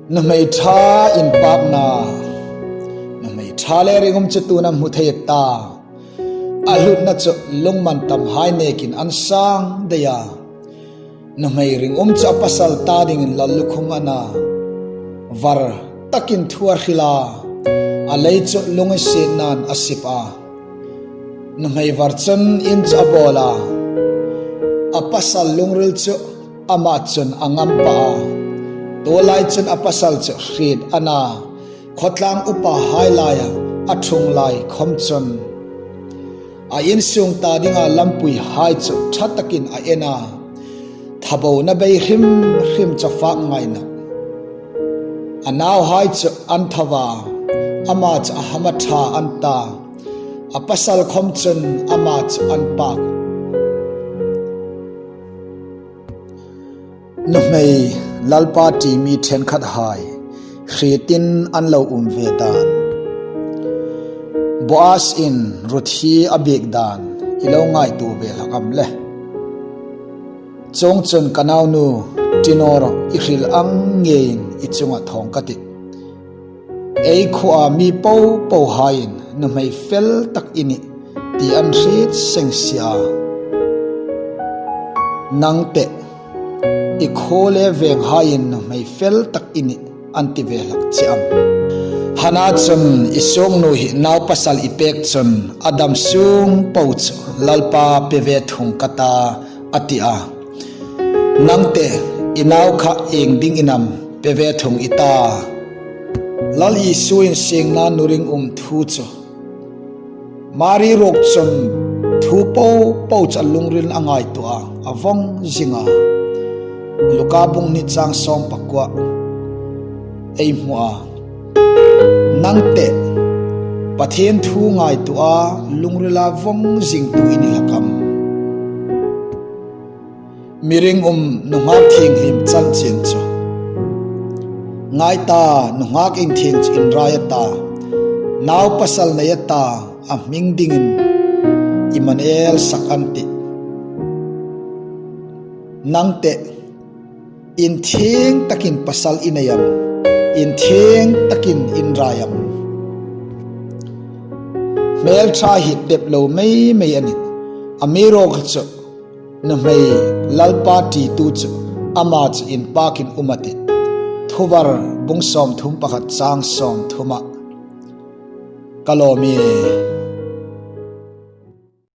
na mai tha in pak na na mai tha le ringum chu na mu thei ta alut na chu lungman tam hai nekin an sang deya na mai ringum cha pasal ta ding in lalukhum ana var takin thuar khila alei chu lunga se nan asipa na mai var chan in cha bola apasal lungril chu ama chun angam pa to lai chun apasal chu hrit ana khotlang upa hai laya athung lai khom chun a in sung ta dinga lampui hai chu thatakin a ena thabo na bei hrim cha fa ngai na anaw hai chu an thawa ama cha hamatha anta apasal khom chun ama chu an pak na mai lalpa ti mi then khat hai khritin an lo ve dan boas in ruthi abek dan ilo ngai tu ve lakam le chong chun kanau nu tinoro ihril ang ngein ichunga thong kati ei khua mi po hain na mai fel tak ini ti an rit seng sia nang te i khole veng hain na mai fel tak ini anti velak chiam hana chun isong nu hi naw pasal ipek chun adam sung pouch lalpa peve thung kata atia nangte inaw kha eng ding inam peve thung ita lal isuin sing na nuring thu chu mari rok chun thu pouch alungrin angai to a avong zinga lukabung ni chang som pakwa ei mua nangte pathian thu ngai tu a lungrila vong jing tu ini lakam miring nunga thing him chan chen cho ngai ta nunga king thing in rayata naw pasal nayata a ming dingin Immanuel sakanti nangte in thing takin pasal inayam in thing takin in rayam mel tha hit dep lo mei ani amiro khacho na mei lalpa ti tu chu amach in pakin umati thubar bungsom thum pakhat chang som thuma kalomi